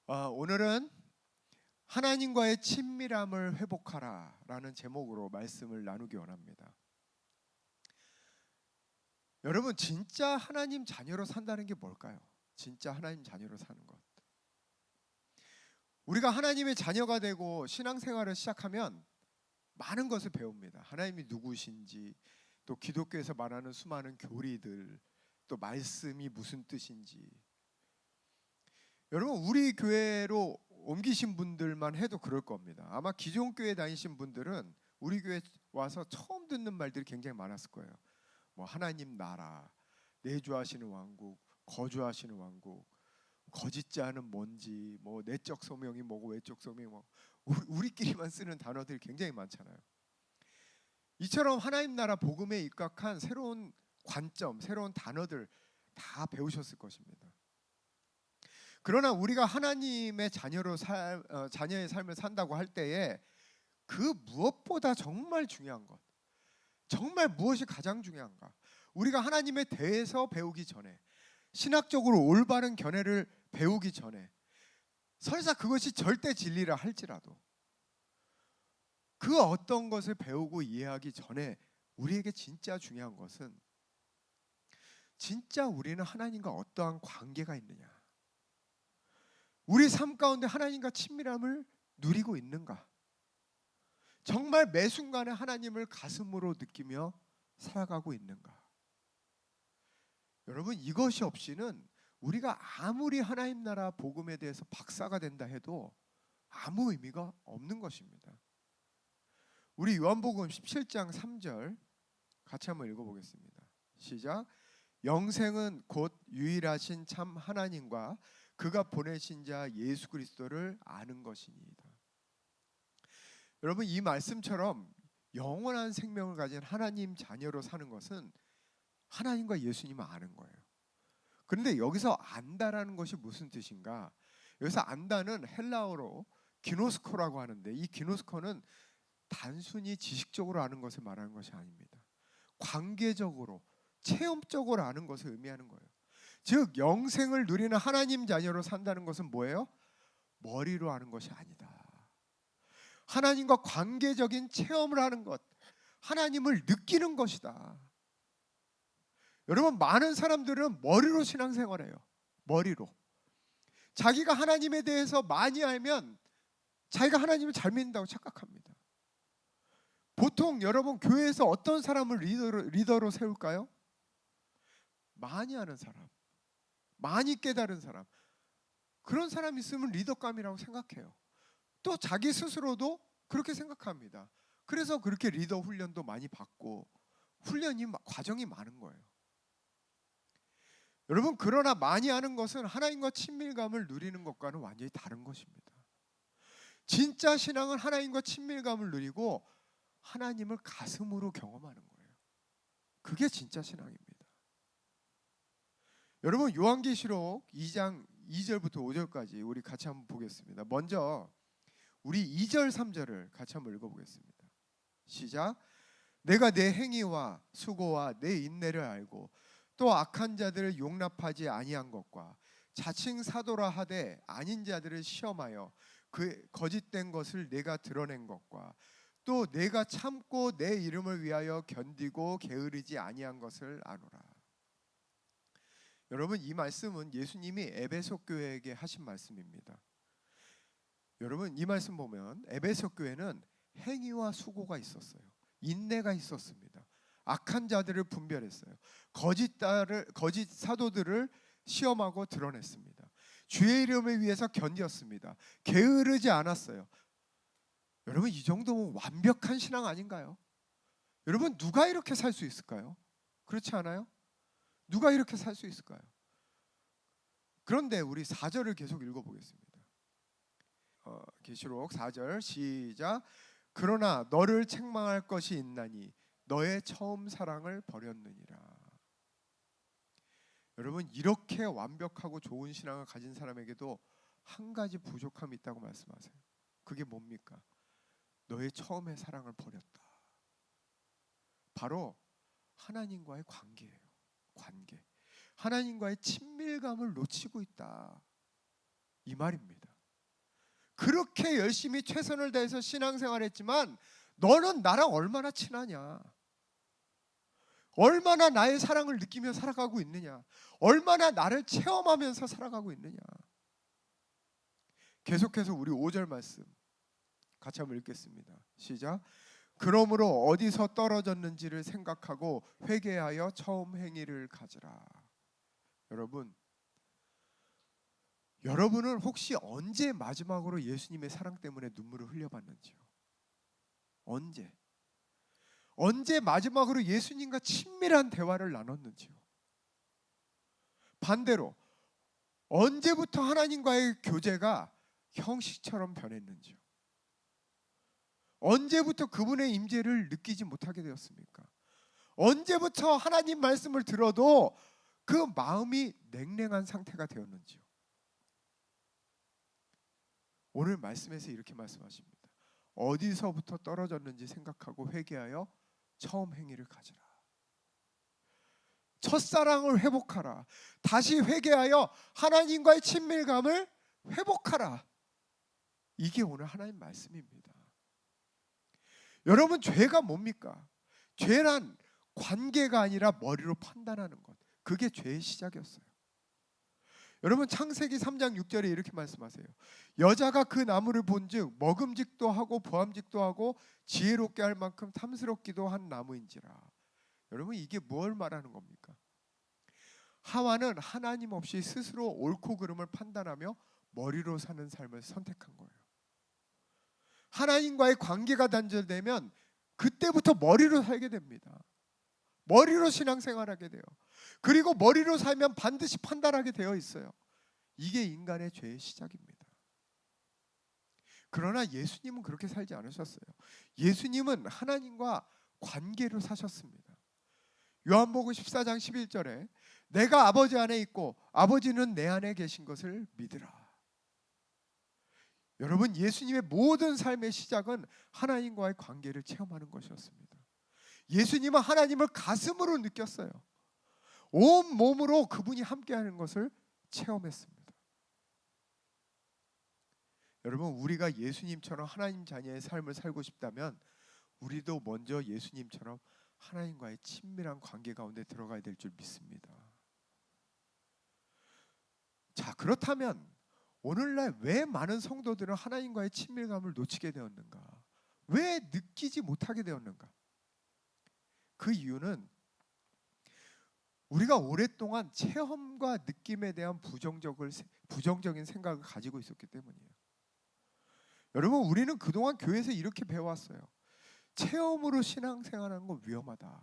오늘은 하나님과의 친밀함을 회복하라 라는 제목으로 말씀을 나누기 원합니다. 여러분, 진짜 하나님 자녀로 산다는 게 뭘까요? 진짜 하나님 자녀로 사는 것. 우리가 하나님의 자녀가 되고 신앙생활을 시작하면 많은 것을 배웁니다. 하나님이 누구신지, 또 기독교에서 말하는 수많은 교리들, 또 말씀이 무슨 뜻인지. 여러분, 우리 교회로 옮기신 분들만 해도 그럴 겁니다. 아마 기존 교회 다니신 분들은 우리 교회 와서 처음 듣는 말들이 굉장히 많았을 거예요. 뭐 하나님 나라, 내주하시는 왕국, 거주하시는 왕국, 거짓자는 뭔지, 뭐 내적 소명이 뭐고 외적 소명이 뭐고, 우리끼리만 쓰는 단어들이 굉장히 많잖아요. 이처럼 하나님 나라 복음에 입각한 새로운 관점, 새로운 단어들 다 배우셨을 것입니다. 그러나 우리가 하나님의 자녀의 삶을 산다고 할 때에 그 무엇보다 정말 중요한 것, 정말 무엇이 가장 중요한가? 우리가 하나님에 대해서 배우기 전에, 신학적으로 올바른 견해를 배우기 전에, 설사 그것이 절대 진리라 할지라도 그 어떤 것을 배우고 이해하기 전에 우리에게 진짜 중요한 것은 진짜 우리는 하나님과 어떠한 관계가 있느냐, 우리 삶 가운데 하나님과 친밀함을 누리고 있는가, 정말 매 순간에 하나님을 가슴으로 느끼며 살아가고 있는가. 여러분, 이것이 없이는 우리가 아무리 하나님 나라 복음에 대해서 박사가 된다 해도 아무 의미가 없는 것입니다. 우리 요한복음 17장 3절 같이 한번 읽어보겠습니다. 시작. 영생은 곧 유일하신 참 하나님과 그가 보내신 자 예수 그리스도를 아는 것이니이다. 여러분, 이 말씀처럼 영원한 생명을 가진 하나님 자녀로 사는 것은 하나님과 예수님을 아는 거예요. 그런데 여기서 안다라는 것이 무슨 뜻인가? 여기서 안다는 헬라어로 기노스코라고 하는데, 이 기노스코는 단순히 지식적으로 아는 것을 말하는 것이 아닙니다. 관계적으로, 체험적으로 아는 것을 의미하는 거예요. 즉, 영생을 누리는 하나님 자녀로 산다는 것은 뭐예요? 머리로 아는 것이 아니다. 하나님과 관계적인 체험을 하는 것, 하나님을 느끼는 것이다. 여러분, 많은 사람들은 머리로 신앙생활해요. 머리로. 자기가 하나님에 대해서 많이 알면 자기가 하나님을 잘 믿는다고 착각합니다. 보통 여러분, 교회에서 어떤 사람을 리더로 세울까요? 많이 아는 사람, 많이 깨달은 사람, 그런 사람 있으면 리더감이라고 생각해요. 또 자기 스스로도 그렇게 생각합니다. 그래서 그렇게 리더 훈련도 많이 받고 과정이 많은 거예요. 여러분, 그러나 많이 아는 것은 하나님과 친밀감을 누리는 것과는 완전히 다른 것입니다. 진짜 신앙은 하나님과 친밀감을 누리고 하나님을 가슴으로 경험하는 거예요. 그게 진짜 신앙입니다. 여러분, 요한계시록 2장 2절부터 5절까지 우리 같이 한번 보겠습니다. 먼저 우리 2절 3절을 같이 한번 읽어보겠습니다. 시작. 내가 내 행위와 수고와 내 인내를 알고 또 악한 자들을 용납하지 아니한 것과 자칭 사도라 하되 아닌 자들을 시험하여 그 거짓된 것을 내가 드러낸 것과 또 내가 참고 내 이름을 위하여 견디고 게으르지 아니한 것을 아노라. 여러분, 이 말씀은 예수님이 에베소 교회에게 하신 말씀입니다. 여러분, 이 말씀 보면 에베소 교회는 행위와 수고가 있었어요. 인내가 있었습니다. 악한 자들을 분별했어요. 거짓 사도들을 시험하고 드러냈습니다. 주의 이름을 위해서 견뎠습니다. 게으르지 않았어요. 여러분, 이 정도면 완벽한 신앙 아닌가요? 여러분, 누가 이렇게 살 수 있을까요? 그렇지 않아요? 누가 이렇게 살 수 있을까요? 그런데 우리 4절을 계속 읽어보겠습니다. 계시록 4절 시작. 그러나 너를 책망할 것이 있나니 너의 처음 사랑을 버렸느니라. 여러분, 이렇게 완벽하고 좋은 신앙을 가진 사람에게도 한 가지 부족함이 있다고 말씀하세요. 그게 뭡니까? 너의 처음의 사랑을 버렸다. 바로 하나님과의 관계예요. 관계. 하나님과의 친밀감을 놓치고 있다, 이 말입니다. 그렇게 열심히 최선을 다해서 신앙생활했지만 너는 나랑 얼마나 친하냐? 얼마나 나의 사랑을 느끼며 살아가고 있느냐? 얼마나 나를 체험하면서 살아가고 있느냐? 계속해서 우리 5절 말씀 같이 한번 읽겠습니다. 시작. 그러므로 어디서 떨어졌는지를 생각하고 회개하여 처음 행위를 가지라. 여러분은 혹시 언제 마지막으로 예수님의 사랑 때문에 눈물을 흘려봤는지요? 언제 마지막으로 예수님과 친밀한 대화를 나눴는지요? 반대로 언제부터 하나님과의 교제가 형식처럼 변했는지요? 언제부터 그분의 임재를 느끼지 못하게 되었습니까? 언제부터 하나님 말씀을 들어도 그 마음이 냉랭한 상태가 되었는지요? 오늘 말씀에서 이렇게 말씀하십니다. 어디서부터 떨어졌는지 생각하고 회개하여 처음 행위를 가지라. 첫사랑을 회복하라. 다시 회개하여 하나님과의 친밀감을 회복하라. 이게 오늘 하나님 말씀입니다. 여러분, 죄가 뭡니까? 죄란 관계가 아니라 머리로 판단하는 것. 그게 죄의 시작이었어요. 여러분, 창세기 3장 6절에 이렇게 말씀하세요. 여자가 그 나무를 본즉 먹음직도 하고 보암직도 하고 지혜롭게 할 만큼 탐스럽기도 한 나무인지라. 여러분, 이게 뭘 말하는 겁니까? 하와는 하나님 없이 스스로 옳고 그름을 판단하며 머리로 사는 삶을 선택한 거예요. 하나님과의 관계가 단절되면 그때부터 머리로 살게 됩니다. 머리로 신앙생활하게 돼요. 그리고 머리로 살면 반드시 판단하게 되어 있어요. 이게 인간의 죄의 시작입니다. 그러나 예수님은 그렇게 살지 않으셨어요. 예수님은 하나님과 관계로 사셨습니다. 요한복음 14장 11절에 내가 아버지 안에 있고 아버지는 내 안에 계신 것을 믿으라. 여러분, 예수님의 모든 삶의 시작은 하나님과의 관계를 체험하는 것이었습니다. 예수님은 하나님을 가슴으로 느꼈어요. 온 몸으로 그분이 함께하는 것을 체험했습니다. 여러분, 우리가 예수님처럼 하나님 자녀의 삶을 살고 싶다면 우리도 먼저 예수님처럼 하나님과의 친밀한 관계 가운데 들어가야 될 줄 믿습니다. 자, 그렇다면 오늘날 왜 많은 성도들은 하나님과의 친밀감을 놓치게 되었는가? 왜 느끼지 못하게 되었는가? 그 이유는 우리가 오랫동안 체험과 느낌에 대한 부정적인 생각을 가지고 있었기 때문이에요. 여러분, 우리는 그동안 교회에서 이렇게 배워왔어요. 체험으로 신앙생활하는 건 위험하다.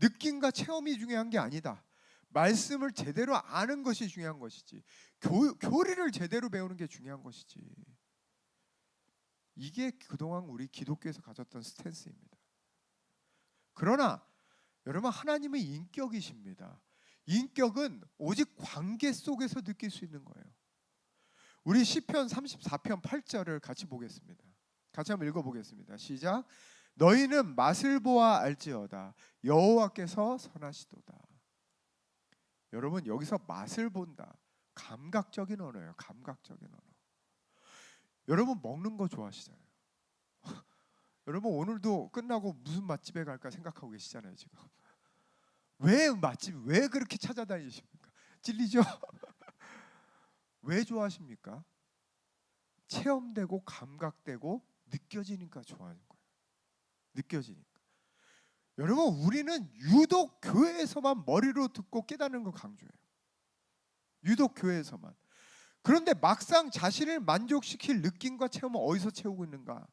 느낌과 체험이 중요한 게 아니다. 말씀을 제대로 아는 것이 중요한 것이지, 교리를 제대로 배우는 게 중요한 것이지. 이게 그동안 우리 기독교에서 가졌던 스탠스입니다. 그러나 여러분, 하나님은 인격이십니다. 인격은 오직 관계 속에서 느낄 수 있는 거예요. 우리 시편 34편 8절을 같이 보겠습니다. 같이 한번 읽어보겠습니다. 시작. 너희는 맛을 보아 알지어다 여호와께서 선하시도다. 여러분, 여기서 맛을 본다, 감각적인 언어예요. 감각적인 언어. 여러분, 먹는 거 좋아하시잖아요. 여러분, 오늘도 끝나고 무슨 맛집에 갈까 생각하고 계시잖아요. 지금 왜 그렇게 찾아다니십니까? 찔리죠? 왜 좋아하십니까? 체험되고 감각되고 느껴지니까 좋아하는 거예요. 느껴지니까. 여러분, 우리는 유독 교회에서만 머리로 듣고 깨닫는 걸 강조해요. 유독 교회에서만. 그런데 막상 자신을 만족시킬 느낌과 체험은 어디서 채우고 있는가?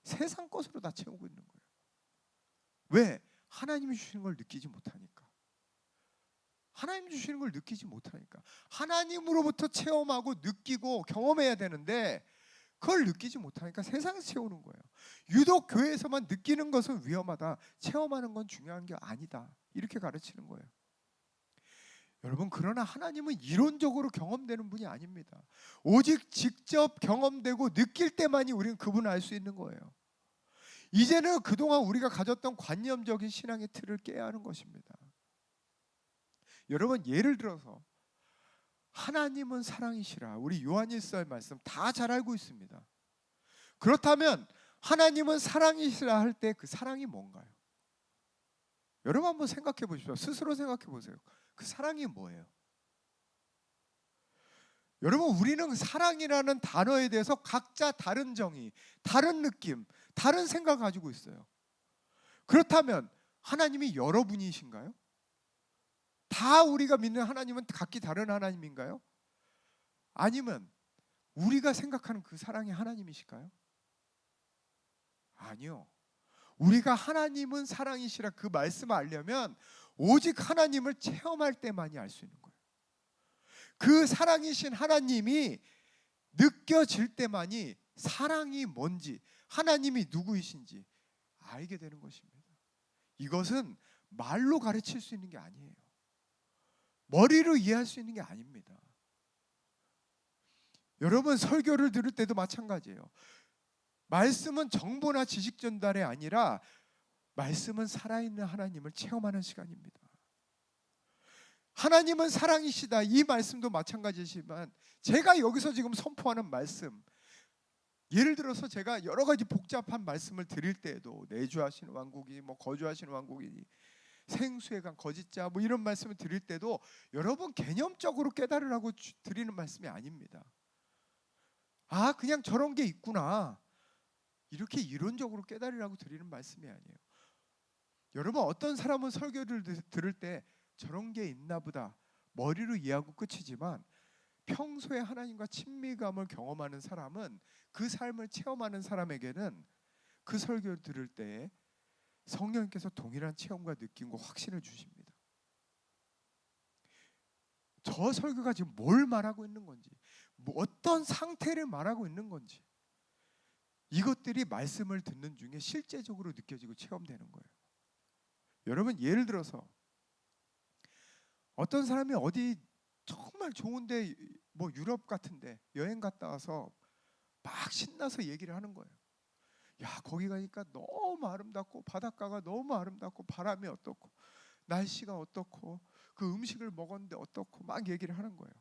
세상 것으로 다 채우고 있는 거예요. 왜? 하나님이 주시는 걸 느끼지 못하니까. 하나님 주시는 걸 느끼지 못하니까. 하나님으로부터 체험하고 느끼고 경험해야 되는데 그걸 느끼지 못하니까 세상에서 채우는 거예요. 유독 교회에서만 느끼는 것은 위험하다, 체험하는 건 중요한 게 아니다, 이렇게 가르치는 거예요. 여러분, 그러나 하나님은 이론적으로 경험되는 분이 아닙니다. 오직 직접 경험되고 느낄 때만이 우리는 그분을 알 수 있는 거예요. 이제는 그동안 우리가 가졌던 관념적인 신앙의 틀을 깨야 하는 것입니다. 여러분, 예를 들어서 하나님은 사랑이시라. 우리 요한일서의 말씀 다 잘 알고 있습니다. 그렇다면 하나님은 사랑이시라 할 때 그 사랑이 뭔가요? 여러분 한번 생각해 보십시오. 스스로 생각해 보세요. 그 사랑이 뭐예요? 여러분, 우리는 사랑이라는 단어에 대해서 각자 다른 정의, 다른 느낌, 다른 생각 가지고 있어요. 그렇다면 하나님이 여러분이신가요? 다 우리가 믿는 하나님은 각기 다른 하나님인가요? 아니면 우리가 생각하는 그 사랑이 하나님이실까요? 아니요. 우리가 하나님은 사랑이시라 그 말씀을 알려면 오직 하나님을 체험할 때만이 알 수 있는 거예요. 그 사랑이신 하나님이 느껴질 때만이 사랑이 뭔지, 하나님이 누구이신지 알게 되는 것입니다. 이것은 말로 가르칠 수 있는 게 아니에요. 머리로 이해할 수 있는 게 아닙니다. 여러분, 설교를 들을 때도 마찬가지예요. 말씀은 정보나 지식 전달이 아니라 말씀은 살아있는 하나님을 체험하는 시간입니다. 하나님은 사랑이시다, 이 말씀도 마찬가지지만 제가 여기서 지금 선포하는 말씀, 예를 들어서 제가 여러 가지 복잡한 말씀을 드릴 때에도 내주하시는 왕국이, 거주하시는 왕국이, 생수에 간 거짓자, 이런 말씀을 드릴 때도 여러분 개념적으로 깨달으라고 드리는 말씀이 아닙니다. 아, 그냥 저런 게 있구나, 이렇게 이론적으로 깨달으라고 드리는 말씀이 아니에요. 여러분, 어떤 사람은 설교를 들을 때 저런 게 있나 보다 머리로 이해하고 끝이지만, 평소에 하나님과 친밀감을 경험하는 사람은, 그 삶을 체험하는 사람에게는 그 설교를 들을 때 성령님께서 동일한 체험과 느낌과 확신을 주십니다. 저 설교가 지금 뭘 말하고 있는 건지, 어떤 상태를 말하고 있는 건지, 이것들이 말씀을 듣는 중에 실제적으로 느껴지고 체험되는 거예요. 여러분, 예를 들어서 어떤 사람이 어디 정말 좋은데, 유럽 같은데 여행 갔다 와서 막 신나서 얘기를 하는 거예요. 야, 거기 가니까 너무 아름답고, 바닷가가 너무 아름답고, 바람이 어떻고, 날씨가 어떻고, 그 음식을 먹었는데 어떻고, 막 얘기를 하는 거예요.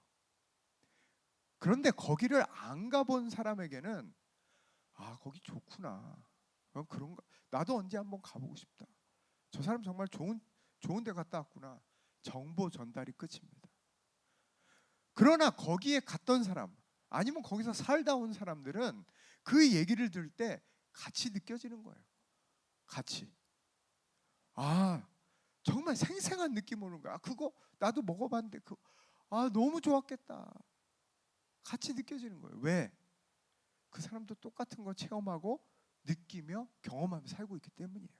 그런데 거기를 안 가본 사람에게는, 아, 거기 좋구나, 그런가, 나도 언제 한번 가보고 싶다, 저 사람 정말 좋은 데 갔다 왔구나, 정보 전달이 끝입니다. 그러나 거기에 갔던 사람, 아니면 거기서 살다 온 사람들은 그 얘기를 들을 때 같이 느껴지는 거예요. 같이. 아, 정말 생생한 느낌 오는 거야. 그거 나도 먹어봤는데 너무 좋았겠다. 같이 느껴지는 거예요. 왜? 그 사람도 똑같은 거 체험하고 느끼며 경험하며 살고 있기 때문이에요.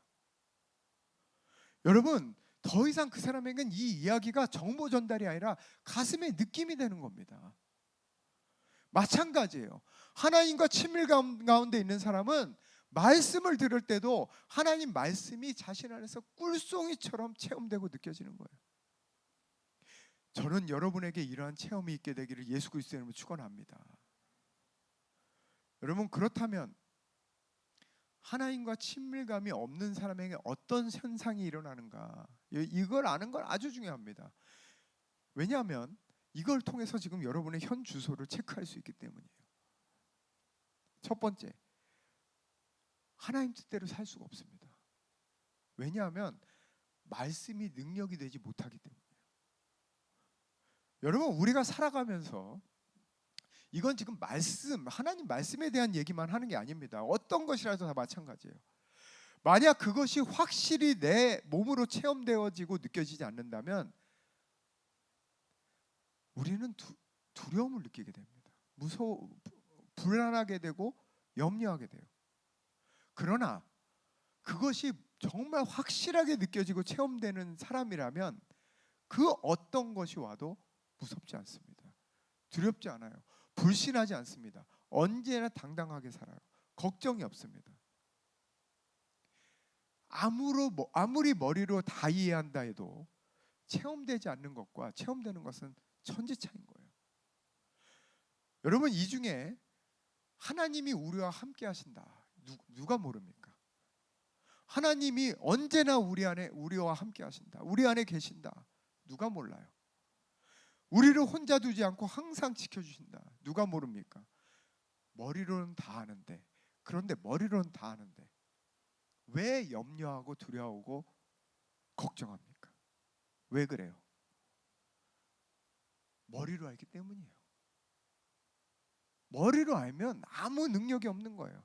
여러분, 더 이상 그 사람에겐 이 이야기가 정보 전달이 아니라 가슴의 느낌이 되는 겁니다. 마찬가지예요. 하나님과 친밀감 가운데 있는 사람은 말씀을 들을 때도 하나님 말씀이 자신 안에서 꿀송이처럼 체험되고 느껴지는 거예요. 저는 여러분에게 이러한 체험이 있게 되기를 예수 그리스도의 이름으로 축원합니다. 여러분, 그렇다면 하나님과 친밀감이 없는 사람에게 어떤 현상이 일어나는가, 이걸 아는 건 아주 중요합니다. 왜냐하면 이걸 통해서 지금 여러분의 현 주소를 체크할 수 있기 때문이에요. 첫 번째, 하나님 뜻대로 살 수가 없습니다. 왜냐하면 말씀이 능력이 되지 못하기 때문이에요. 여러분, 우리가 살아가면서, 이건 지금 하나님 말씀에 대한 얘기만 하는 게 아닙니다. 어떤 것이라도 다 마찬가지예요. 만약 그것이 확실히 내 몸으로 체험되어지고 느껴지지 않는다면 우리는 두려움을 느끼게 됩니다. 불안하게 되고 염려하게 돼요. 그러나 그것이 정말 확실하게 느껴지고 체험되는 사람이라면 그 어떤 것이 와도 무섭지 않습니다. 두렵지 않아요. 불신하지 않습니다. 언제나 당당하게 살아요. 걱정이 없습니다. 아무리 머리로 다 이해한다 해도 체험되지 않는 것과 체험되는 것은 천지 차이인 거예요. 여러분, 이 중에 하나님이 우리와 함께 하신다, 누가 모릅니까? 하나님이 언제나 우리와 함께 하신다, 우리 안에 계신다, 누가 몰라요? 우리를 혼자 두지 않고 항상 지켜주신다. 누가 모릅니까? 머리로는 다 아는데, 그런데 머리로는 다 아는데 왜 염려하고 두려워하고 걱정합니까? 왜 그래요? 머리로 알기 때문이에요. 머리로 알면 아무 능력이 없는 거예요.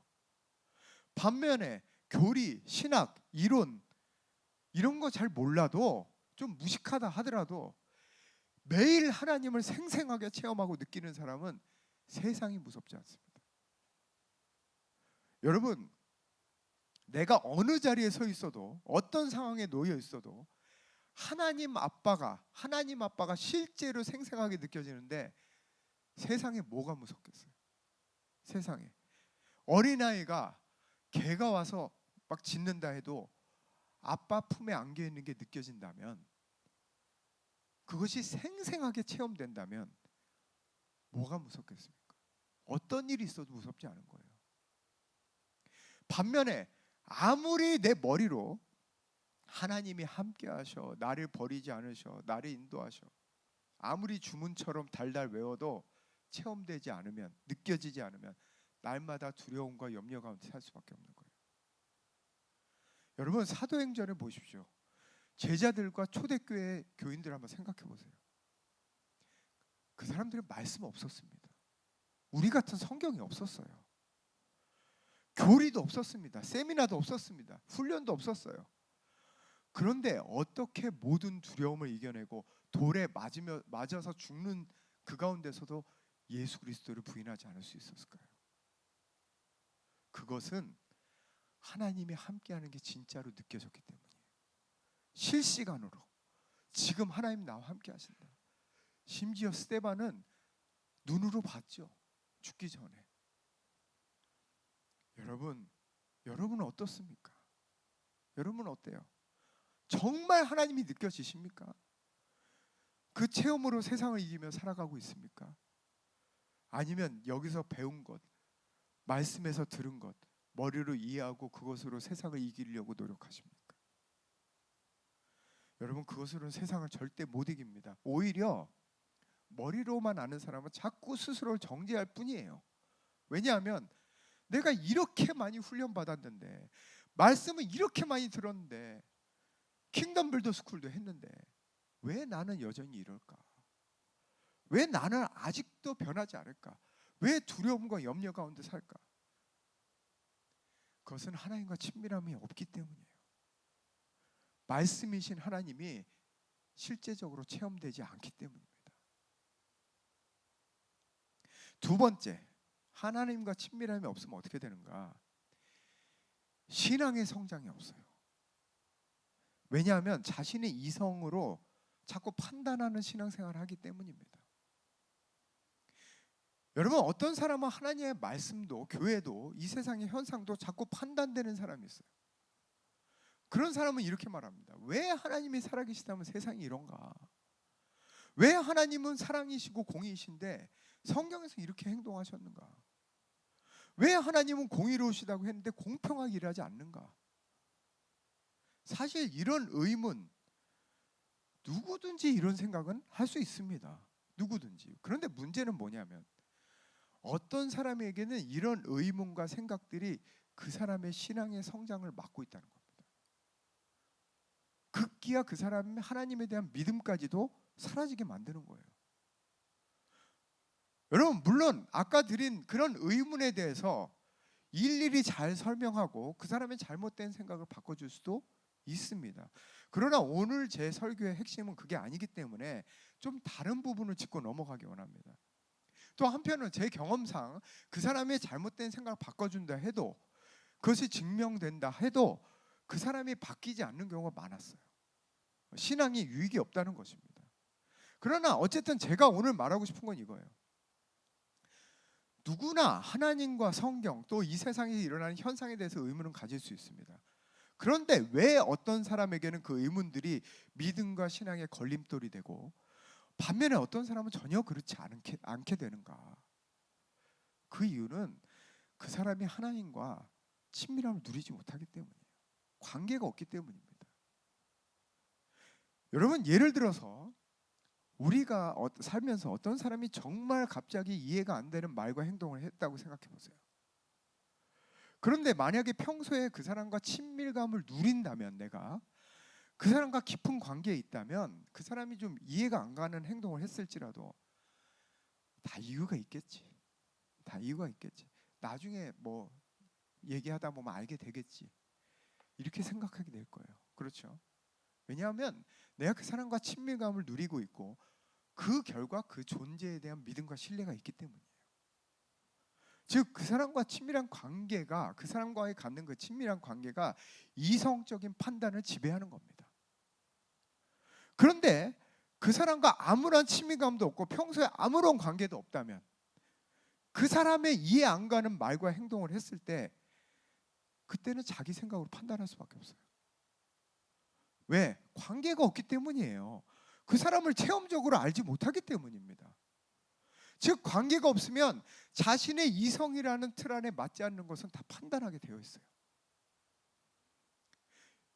반면에 교리, 신학, 이론 이런 거 잘 몰라도 좀 무식하다 하더라도 매일 하나님을 생생하게 체험하고 느끼는 사람은 세상이 무섭지 않습니다. 여러분, 내가 어느 자리에 서 있어도 어떤 상황에 놓여 있어도 하나님 아빠가 실제로 생생하게 느껴지는데 세상에 뭐가 무섭겠어요? 세상에 어린아이가 개가 와서 막 짖는다 해도 아빠 품에 안겨 있는 게 느껴진다면, 그것이 생생하게 체험된다면 뭐가 무섭겠습니까? 어떤 일이 있어도 무섭지 않은 거예요. 반면에 아무리 내 머리로 하나님이 함께 하셔, 나를 버리지 않으셔, 나를 인도하셔, 아무리 주문처럼 달달 외워도 체험되지 않으면, 느껴지지 않으면 날마다 두려움과 염려 가운데 살 수밖에 없는 거예요. 여러분, 사도행전을 보십시오. 제자들과 초대교회 교인들 한번 생각해 보세요. 그 사람들은 말씀 없었습니다. 우리 같은 성경이 없었어요. 교리도 없었습니다. 세미나도 없었습니다. 훈련도 없었어요. 그런데 어떻게 모든 두려움을 이겨내고 돌에 맞아서 죽는 그 가운데서도 예수 그리스도를 부인하지 않을 수 있었을까요? 그것은 하나님이 함께하는 게 진짜로 느껴졌기 때문이에요. 실시간으로 지금 하나님 나와 함께 하신다. 심지어 스데반은 눈으로 봤죠. 죽기 전에. 여러분은 어떻습니까? 여러분은 어때요? 정말 하나님이 느껴지십니까? 그 체험으로 세상을 이기며 살아가고 있습니까? 아니면 여기서 배운 것, 말씀에서 들은 것, 머리로 이해하고 그것으로 세상을 이기려고 노력하십니까? 여러분, 그것으로는 세상을 절대 못 이깁니다. 오히려 머리로만 아는 사람은 자꾸 스스로를 정죄할 뿐이에요. 왜냐하면 내가 이렇게 많이 훈련받았는데, 말씀을 이렇게 많이 들었는데, 킹덤 빌더 스쿨도 했는데 왜 나는 여전히 이럴까? 왜 나는 아직도 변하지 않을까? 왜 두려움과 염려 가운데 살까? 그것은 하나님과 친밀함이 없기 때문이에요. 말씀이신 하나님이 실제적으로 체험되지 않기 때문입니다. 두 번째, 하나님과 친밀함이 없으면 어떻게 되는가? 신앙의 성장이 없어요. 왜냐하면 자신의 이성으로 자꾸 판단하는 신앙생활을 하기 때문입니다. 여러분, 어떤 사람은 하나님의 말씀도 교회도 이 세상의 현상도 자꾸 판단되는 사람이 있어요. 그런 사람은 이렇게 말합니다. 왜 하나님이 살아계시다면 세상이 이런가? 왜 하나님은 사랑이시고 공의이신데 성경에서 이렇게 행동하셨는가? 왜 하나님은 공의로우시다고 했는데 공평하게 일하지 않는가? 사실 이런 의문, 누구든지 이런 생각은 할 수 있습니다. 누구든지. 그런데 문제는 뭐냐면 어떤 사람에게는 이런 의문과 생각들이 그 사람의 신앙의 성장을 막고 있다는 겁니다. 급기야 그 사람의 하나님에 대한 믿음까지도 사라지게 만드는 거예요. 여러분, 물론 아까 드린 그런 의문에 대해서 일일이 잘 설명하고 그 사람의 잘못된 생각을 바꿔줄 수도 있습니다. 그러나 오늘 제 설교의 핵심은 그게 아니기 때문에 좀 다른 부분을 짚고 넘어가기 원합니다. 또 한편은 제 경험상 그 사람의 잘못된 생각을 바꿔준다 해도, 그것이 증명된다 해도 그 사람이 바뀌지 않는 경우가 많았어요. 신앙이 유익이 없다는 것입니다. 그러나 어쨌든 제가 오늘 말하고 싶은 건 이거예요. 누구나 하나님과 성경 또 이 세상에 일어나는 현상에 대해서 의문은 가질 수 있습니다. 그런데 왜 어떤 사람에게는 그 의문들이 믿음과 신앙의 걸림돌이 되고 반면에 어떤 사람은 전혀 그렇지 않게 되는가? 그 이유는 그 사람이 하나님과 친밀함을 누리지 못하기 때문이에요. 관계가 없기 때문입니다. 여러분, 예를 들어서 우리가 살면서 어떤 사람이 정말 갑자기 이해가 안 되는 말과 행동을 했다고 생각해 보세요. 그런데 만약에 평소에 그 사람과 친밀감을 누린다면, 내가 그 사람과 깊은 관계에 있다면 그 사람이 좀 이해가 안 가는 행동을 했을지라도 다 이유가 있겠지. 다 이유가 있겠지. 나중에 뭐 얘기하다 보면 알게 되겠지. 이렇게 생각하게 될 거예요. 그렇죠? 왜냐하면 내가 그 사람과 친밀감을 누리고 있고 그 결과 그 존재에 대한 믿음과 신뢰가 있기 때문이에요. 즉 그 사람과 친밀한 관계가, 그 사람과의 갖는 그 친밀한 관계가 이성적인 판단을 지배하는 겁니다. 그런데 그 사람과 아무런 친밀감도 없고 평소에 아무런 관계도 없다면 그 사람의 이해 안 가는 말과 행동을 했을 때 그때는 자기 생각으로 판단할 수밖에 없어요. 왜? 관계가 없기 때문이에요. 그 사람을 체험적으로 알지 못하기 때문입니다. 즉 관계가 없으면 자신의 이성이라는 틀 안에 맞지 않는 것은 다 판단하게 되어 있어요.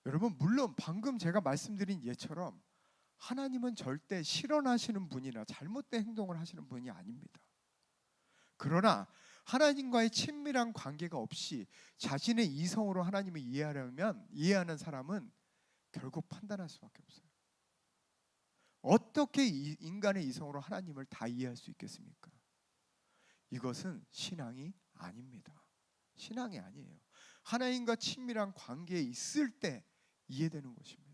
여러분, 물론 방금 제가 말씀드린 예처럼 하나님은 절대 실현하시는 분이나 잘못된 행동을 하시는 분이 아닙니다. 그러나 하나님과의 친밀한 관계가 없이 자신의 이성으로 하나님을 이해하는 사람은 결국 판단할 수밖에 없어요. 어떻게 인간의 이성으로 하나님을 다 이해할 수 있겠습니까? 이것은 신앙이 아닙니다. 신앙이 아니에요. 하나님과 친밀한 관계에 있을 때 이해되는 것입니다.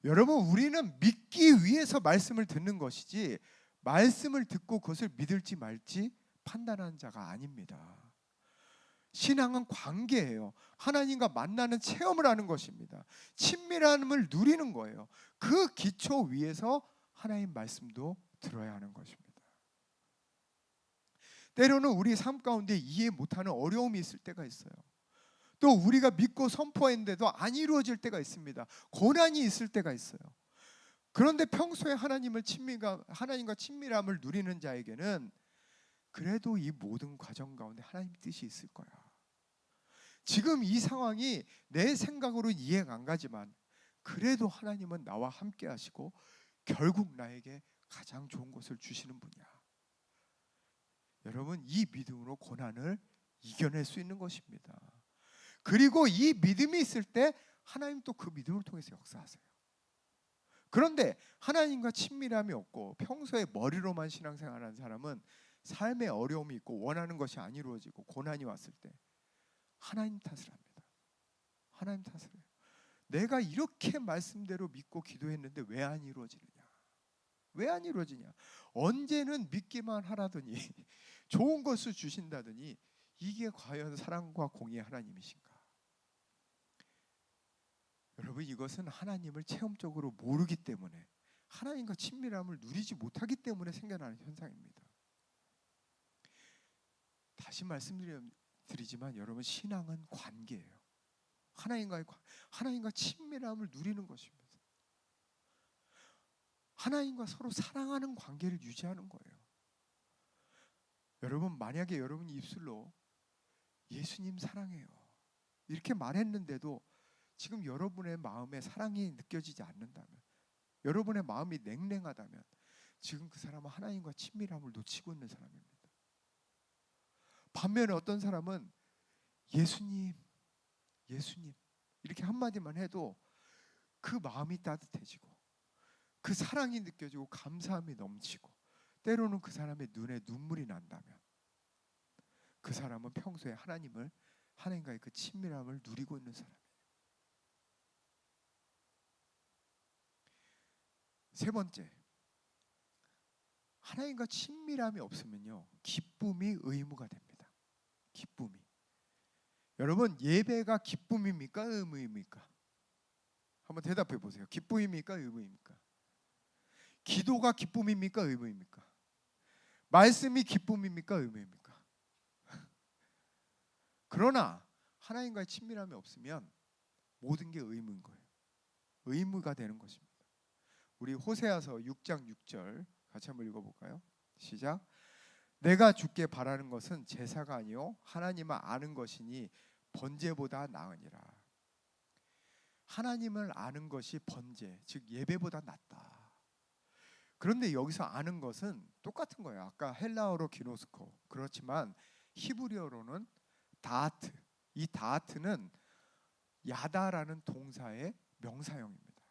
여러분, 우리는 믿기 위해서 말씀을 듣는 것이지 말씀을 듣고 그것을 믿을지 말지 판단하는 자가 아닙니다. 신앙은 관계예요. 하나님과 만나는 체험을 하는 것입니다. 친밀함을 누리는 거예요. 그 기초 위에서 하나님 말씀도 들어야 하는 것입니다. 때로는 우리 삶 가운데 이해 못하는 어려움이 있을 때가 있어요. 또 우리가 믿고 선포했는데도 안 이루어질 때가 있습니다. 고난이 있을 때가 있어요. 그런데 평소에 하나님과 친밀함을 누리는 자에게는 그래도 이 모든 과정 가운데 하나님 뜻이 있을 거야. 지금 이 상황이 내 생각으로 이해가 안 가지만 그래도 하나님은 나와 함께 하시고 결국 나에게 가장 좋은 것을 주시는 분이야. 여러분, 이 믿음으로 고난을 이겨낼 수 있는 것입니다. 그리고 이 믿음이 있을 때 하나님 또 그 믿음을 통해서 역사하세요. 그런데 하나님과 친밀함이 없고 평소에 머리로만 신앙생활하는 사람은 삶에 어려움이 있고 원하는 것이 안 이루어지고 고난이 왔을 때 하나님 탓을 합니다. 하나님 탓을 해요. 내가 이렇게 말씀대로 믿고 기도했는데 왜 안 이루어지느냐? 왜 안 이루어지냐? 언제는 믿기만 하라더니 좋은 것을 주신다더니 이게 과연 사랑과 공의의 하나님이신가? 여러분, 이것은 하나님을 체험적으로 모르기 때문에, 하나님과 친밀함을 누리지 못하기 때문에 생겨나는 현상입니다. 다시 말씀드리지만 여러분, 신앙은 관계예요. 하나님과 친밀함을 누리는 것입니다. 하나님과 서로 사랑하는 관계를 유지하는 거예요. 여러분, 만약에 여러분이 입술로 예수님 사랑해요 이렇게 말했는데도 지금 여러분의 마음에 사랑이 느껴지지 않는다면, 여러분의 마음이 냉랭하다면 지금 그 사람은 하나님과 친밀함을 놓치고 있는 사람입니다. 반면에 어떤 사람은 예수님 이렇게 한마디만 해도 그 마음이 따뜻해지고 그 사랑이 느껴지고 감사함이 넘치고 때로는 그 사람의 눈에 눈물이 난다면 그 사람은 평소에 하나님과의 그 친밀함을 누리고 있는 사람이에요. 세 번째, 하나님과 친밀함이 없으면요, 기쁨이 의무가 됩니다. 기쁨이. 여러분, 예배가 기쁨입니까? 의무입니까? 한번 대답해 보세요. 기쁨입니까? 의무입니까? 기도가 기쁨입니까? 의무입니까? 말씀이 기쁨입니까? 의무입니까? 그러나 하나님과의 친밀함이 없으면 모든 게 의무인 거예요. 의무가 되는 것입니다. 우리 호세아서 6장 6절 같이 한번 읽어볼까요? 시작. 내가 주께 바라는 것은 제사가 아니요 하나님을 아는 것이니 번제보다 나으니라. 하나님을 아는 것이 번제, 즉 예배보다 낫다. 그런데 여기서 아는 것은 똑같은 거예요. 아까 헬라어로 기노스코, 그렇지만 히브리어로는 다하트. 이 다하트는 야다라는 동사의 명사형입니다.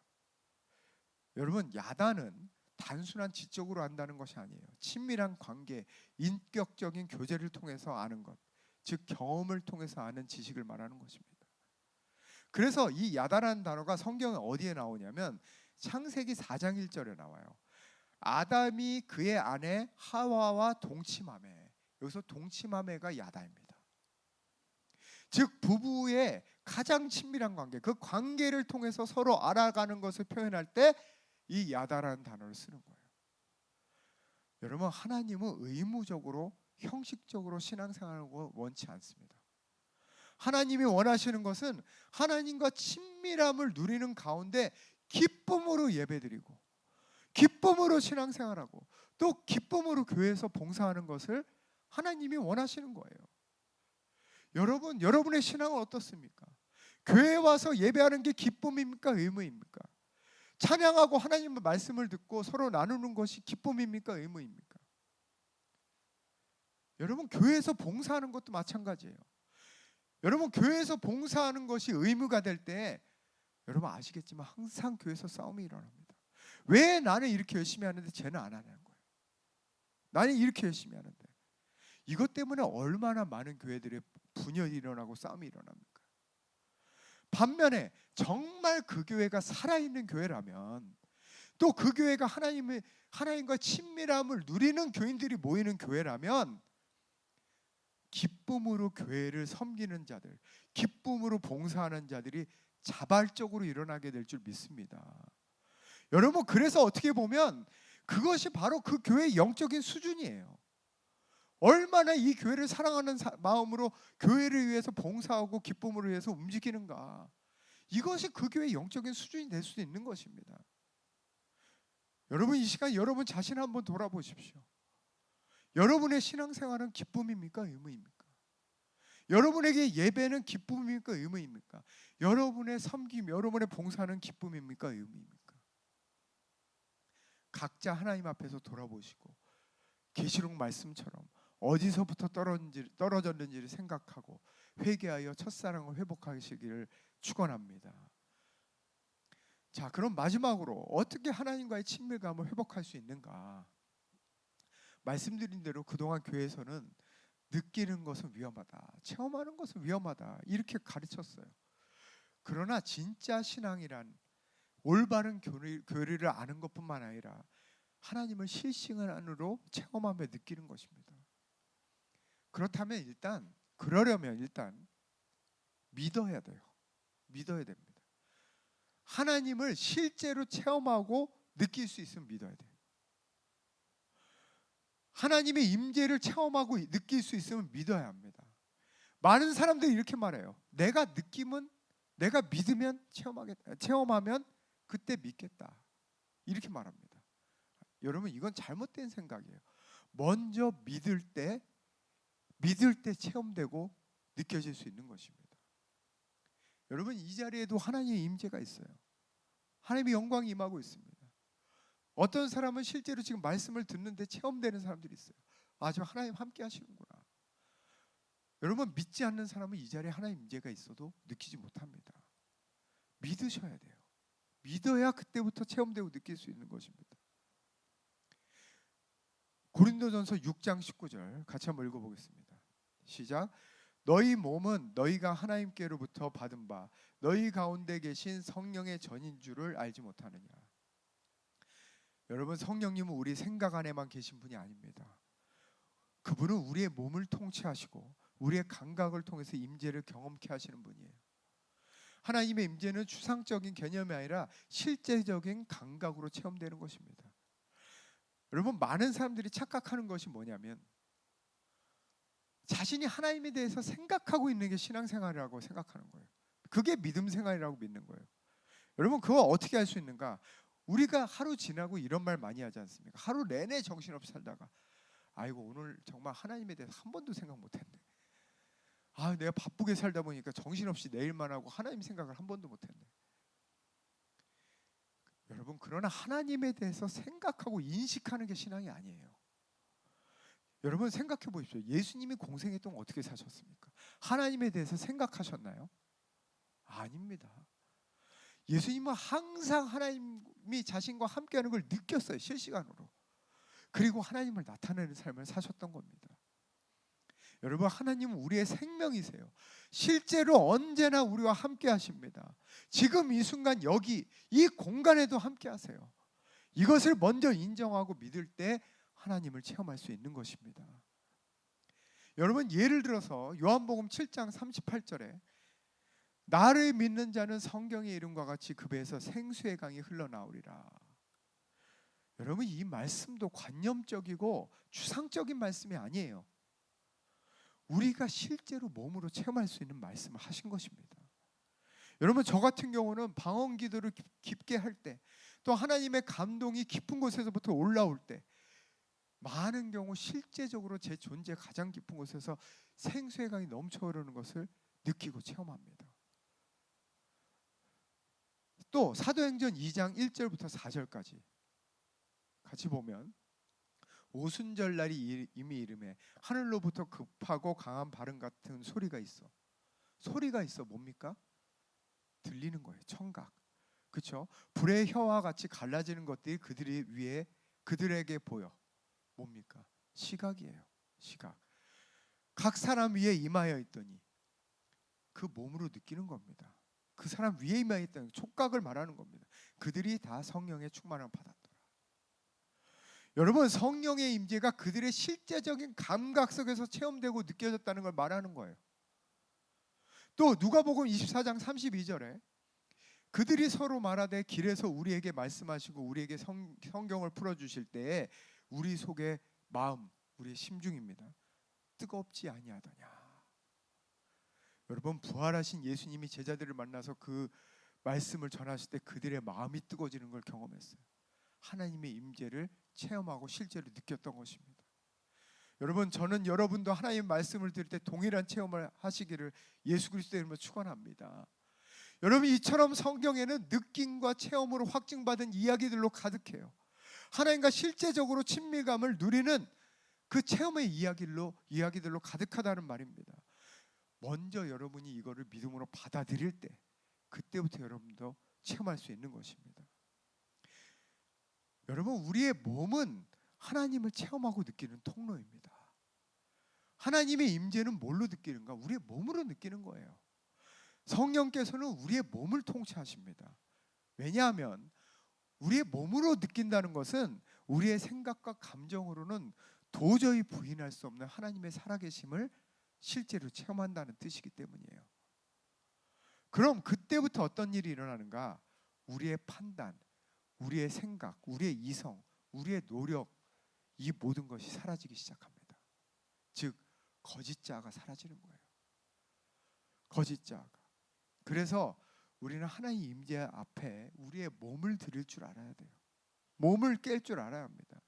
여러분, 야다는 단순한 지적으로 안다는 것이 아니에요. 친밀한 관계, 인격적인 교제를 통해서 아는 것, 즉 경험을 통해서 아는 지식을 말하는 것입니다. 그래서 이 야다라는 단어가 성경에 어디에 나오냐면 창세기 4장 1절에 나와요. 아담이 그의 아내 하와와 동침하매. 여기서 동침하매가 야다입니다. 즉 부부의 가장 친밀한 관계, 그 관계를 통해서 서로 알아가는 것을 표현할 때 이 야다라는 단어를 쓰는 거예요. 여러분, 하나님은 의무적으로 형식적으로 신앙생활을 원치 않습니다. 하나님이 원하시는 것은 하나님과 친밀함을 누리는 가운데 기쁨으로 예배드리고 기쁨으로 신앙생활하고 또 기쁨으로 교회에서 봉사하는 것을 하나님이 원하시는 거예요. 여러분, 여러분의 신앙은 어떻습니까? 교회에 와서 예배하는 게 기쁨입니까? 의무입니까? 찬양하고 하나님의 말씀을 듣고 서로 나누는 것이 기쁨입니까? 의무입니까? 여러분, 교회에서 봉사하는 것도 마찬가지예요. 여러분, 교회에서 봉사하는 것이 의무가 될 때 여러분 아시겠지만 항상 교회에서 싸움이 일어납니다. 왜 나는 이렇게 열심히 하는데 쟤는 안 하는 거예요? 나는 이렇게 열심히 하는데. 이것 때문에 얼마나 많은 교회들의 분열이 일어나고 싸움이 일어납니까? 반면에 정말 그 교회가 살아있는 교회라면, 또 그 교회가 하나님과 친밀함을 누리는 교인들이 모이는 교회라면 기쁨으로 교회를 섬기는 자들, 기쁨으로 봉사하는 자들이 자발적으로 일어나게 될 줄 믿습니다. 여러분, 그래서 어떻게 보면 그것이 바로 그 교회의 영적인 수준이에요. 얼마나 이 교회를 사랑하는 마음으로 교회를 위해서 봉사하고 기쁨으로 위해서 움직이는가, 이것이 그 교회의 영적인 수준이 될 수도 있는 것입니다. 여러분, 이 시간 여러분 자신을 한번 돌아보십시오. 여러분의 신앙생활은 기쁨입니까? 의무입니까? 여러분에게 예배는 기쁨입니까? 의무입니까? 여러분의 섬김, 여러분의 봉사는 기쁨입니까? 의무입니까? 각자 하나님 앞에서 돌아보시고 계시록 말씀처럼 어디서부터 떨어졌는지를 생각하고 회개하여 첫사랑을 회복하시기를 축원합니다. 자, 그럼 마지막으로 어떻게 하나님과의 친밀감을 회복할 수 있는가? 말씀드린 대로 그동안 교회에서는 느끼는 것은 위험하다, 체험하는 것은 위험하다, 이렇게 가르쳤어요. 그러나 진짜 신앙이란 올바른 교리를 아는 것뿐만 아니라 하나님을 실시간으로 체험하며 느끼는 것입니다. 그렇다면 그러려면 일단 믿어야 돼요. 믿어야 됩니다. 하나님을 실제로 체험하고 느낄 수 있으면 믿어야 돼요. 하나님의 임재를 체험하고 느낄 수 있으면 믿어야 합니다. 많은 사람들이 이렇게 말해요. 내가 믿으면 체험하면 그때 믿겠다, 이렇게 말합니다. 여러분, 이건 잘못된 생각이에요. 먼저 믿을 때 체험되고 느껴질 수 있는 것입니다. 여러분, 이 자리에도 하나님의 임재가 있어요. 하나님의 영광이 임하고 있습니다. 어떤 사람은 실제로 지금 말씀을 듣는데 체험되는 사람들이 있어요. 아, 저 하나님 함께 하시는구나. 여러분, 믿지 않는 사람은 이 자리에 하나님 임재가 있어도 느끼지 못합니다. 믿으셔야 돼요. 믿어야 그때부터 체험되고 느낄 수 있는 것입니다. 고린도전서 6장 19절 같이 한번 읽어보겠습니다. 시작. 너희 몸은 너희가 하나님께로부터 받은 바 너희 가운데 계신 성령의 전인 줄을 알지 못하느냐. 여러분, 성령님은 우리 생각 안에만 계신 분이 아닙니다. 그분은 우리의 몸을 통치하시고 우리의 감각을 통해서 임재를 경험케 하시는 분이에요. 하나님의 임재는 추상적인 개념이 아니라 실제적인 감각으로 체험되는 것입니다. 여러분, 많은 사람들이 착각하는 것이 뭐냐면 자신이 하나님에 대해서 생각하고 있는 게 신앙생활이라고 생각하는 거예요. 그게 믿음 생활이라고 믿는 거예요. 여러분, 그거 어떻게 할 수 있는가? 우리가 하루 지나고 이런 말 많이 하지 않습니까? 하루 내내 정신없이 살다가 아이고, 오늘 정말 하나님에 대해서 한 번도 생각 못했네. 아, 내가 바쁘게 살다 보니까 정신없이 내일만 하고 하나님 생각을 한 번도 못했네. 여러분, 그러나 하나님에 대해서 생각하고 인식하는 게 신앙이 아니에요. 여러분 생각해 보십시오. 예수님이 공생애 동안 어떻게 사셨습니까? 하나님에 대해서 생각하셨나요? 아닙니다. 예수님은 항상 하나님이 자신과 함께하는 걸 느꼈어요. 실시간으로. 그리고 하나님을 나타내는 삶을 사셨던 겁니다. 여러분, 하나님은 우리의 생명이세요. 실제로 언제나 우리와 함께 하십니다. 지금 이 순간 여기 이 공간에도 함께 하세요. 이것을 먼저 인정하고 믿을 때 하나님을 체험할 수 있는 것입니다. 여러분, 예를 들어서 요한복음 7장 38절에 나를 믿는 자는 성경의 이름과 같이 그 배에서 생수의 강이 흘러나오리라. 여러분, 이 말씀도 관념적이고 추상적인 말씀이 아니에요. 우리가 실제로 몸으로 체험할 수 있는 말씀을 하신 것입니다. 여러분, 저 같은 경우는 방언 기도를 깊게 할 때, 또 하나님의 감동이 깊은 곳에서부터 올라올 때, 많은 경우 실제적으로 제 존재 가장 깊은 곳에서 생수의 강이 넘쳐 흐르는 것을 느끼고 체험합니다. 또 사도행전 2장 1절부터 4절까지 같이 보면, 오순절 날이 이미 이름에 하늘로부터 급하고 강한 바람 같은 소리가 있어. 뭡니까? 들리는 거예요. 청각. 그렇죠? 불의 혀와 같이 갈라지는 것들이 그들에게 보여. 뭡니까? 시각이에요. 시각. 각 사람 위에 임하여 있더니 그 몸으로 느끼는 겁니다. 그 사람 위에 임하여 있다는 촉각을 말하는 겁니다. 그들이 다 성령의 충만함을 받았더라. 여러분, 성령의 임재가 그들의 실제적인 감각 속에서 체험되고 느껴졌다는 걸 말하는 거예요. 또 누가복음 24장 32절에 그들이 서로 말하되 길에서 우리에게 말씀하시고 우리에게 성경을 풀어주실 때에 우리 속의 마음, 우리의 심중입니다. 뜨겁지 아니하더냐. 여러분, 부활하신 예수님이 제자들을 만나서 그 말씀을 전하실 때 그들의 마음이 뜨거워지는 걸 경험했어요. 하나님의 임재를 체험하고 실제로 느꼈던 것입니다. 여러분, 저는 여러분도 하나님의 말씀을 들을 때 동일한 체험을 하시기를 예수 그리스도의 이름으로 축원합니다. 여러분, 이처럼 성경에는 느낌과 체험으로 확증받은 이야기들로 가득해요. 하나님과 실제적으로 친밀감을 누리는 그 체험의 이야기들로 가득하다는 말입니다. 먼저 여러분이 이거를 믿음으로 받아들일 때, 그때부터 여러분도 체험할 수 있는 것입니다. 여러분, 우리의 몸은 하나님을 체험하고 느끼는 통로입니다. 하나님의 임재는 뭘로 느끼는가? 우리의 몸으로 느끼는 거예요. 성령께서는 우리의 몸을 통치하십니다. 왜냐하면 우리의 몸으로 느낀다는 것은 우리의 생각과 감정으로는 도저히 부인할 수 없는 하나님의 살아계심을 실제로 체험한다는 뜻이기 때문이에요. 그럼 그때부터 어떤 일이 일어나는가? 우리의 판단, 우리의 생각, 우리의 이성, 우리의 노력, 이 모든 것이 사라지기 시작합니다. 즉, 거짓 자아가 사라지는 거예요. 거짓 자아가. 그래서 우리는 하나님의 임재 앞에 우리의 몸을 드릴 줄 알아야 돼요. 몸을 깰 줄 알아야 합니다.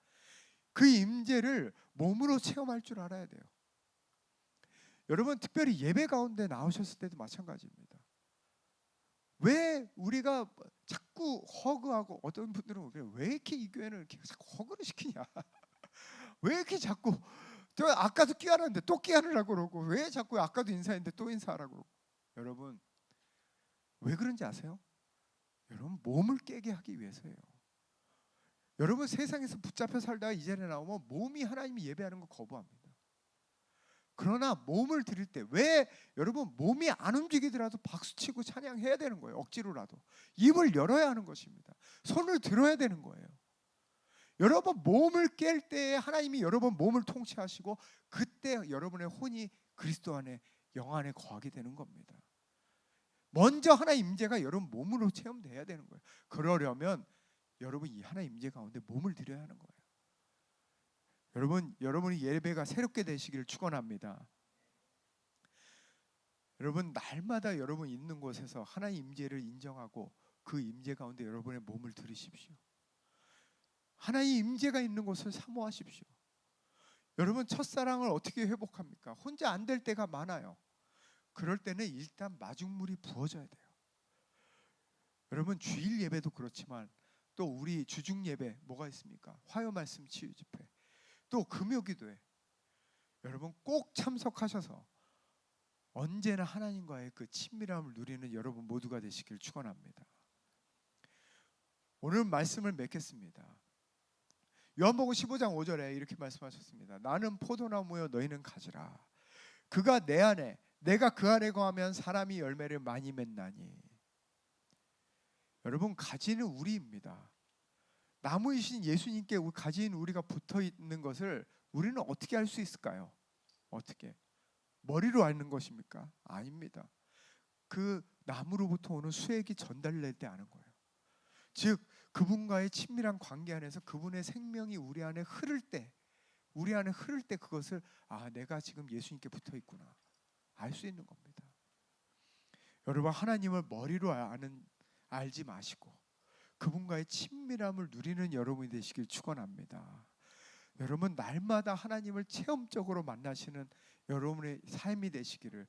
그 임재를 몸으로 체험할 줄 알아야 돼요. 여러분, 특별히 예배 가운데 나오셨을 때도 마찬가지입니다. 왜 우리가 자꾸 허그하고, 어떤 분들은 왜 이렇게 이 교회는 이렇게 자꾸 허그를 시키냐? 왜 이렇게 자꾸, 저 아까도 끼하는데 또 끼하느라고 그러고, 왜 자꾸 아까도 인사했는데 또 인사하라고 그러고. 여러분, 왜 그런지 아세요? 여러분, 몸을 깨게 하기 위해서예요. 여러분, 세상에서 붙잡혀 살다가 이 자리에 나오면 몸이 하나님이 예배하는 거 거부합니다. 그러나 몸을 드릴 때, 왜 여러분 몸이 안 움직이더라도 박수치고 찬양해야 되는 거예요. 억지로라도 입을 열어야 하는 것입니다. 손을 들어야 되는 거예요. 여러분, 몸을 깰 때에 하나님이 여러분 몸을 통치하시고, 그때 여러분의 혼이 그리스도 안에, 영 안에 거하게 되는 겁니다. 먼저 하나님 임재가 여러분 몸으로 체험돼야 되는 거예요. 그러려면 여러분 이 하나님 임재 가운데 몸을 드려야 하는 거예요. 여러분이 예배가 새롭게 되시기를 축원합니다. 여러분, 날마다 여러분 있는 곳에서 하나님 임재를 인정하고 그 임재 가운데 여러분의 몸을 들이십시오. 하나님 임재가 있는 곳을 사모하십시오. 여러분, 첫사랑을 어떻게 회복합니까? 혼자 안 될 때가 많아요. 그럴 때는 일단 마중물이 부어져야 돼요. 여러분, 주일 예배도 그렇지만 또 우리 주중 예배 뭐가 있습니까? 화요 말씀 치유 집회, 또 금요 기도회. 여러분 꼭 참석하셔서 언제나 하나님과의 그 친밀함을 누리는 여러분 모두가 되시길 축원합니다. 오늘 말씀을 맺겠습니다. 요한복음 15장 5절에 이렇게 말씀하셨습니다. 나는 포도나무여 너희는 가지라. 그가 내 안에 내가 그 안에 거하면 사람이 열매를 많이 맺나니. 여러분 가지는 우리입니다. 나무이신 예수님께 가지인 우리가 붙어 있는 것을 우리는 어떻게 알 수 있을까요? 어떻게? 머리로 아는 것입니까? 아닙니다. 그 나무로부터 오는 수액이 전달될 때 아는 거예요. 즉 그분과의 친밀한 관계 안에서 그분의 생명이 우리 안에 흐를 때 그것을 내가 지금 예수님께 붙어 있구나 알 수 있는 겁니다. 여러분 하나님을 머리로 알지 마시고 그분과의 친밀함을 누리는 여러분이 되시길 축원합니다. 여러분 날마다 하나님을 체험적으로 만나시는 여러분의 삶이 되시기를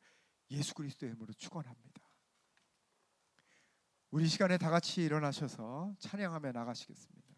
예수 그리스도의 이름으로 축원합니다. 우리 시간에 다 같이 일어나셔서 찬양하며 나가시겠습니다.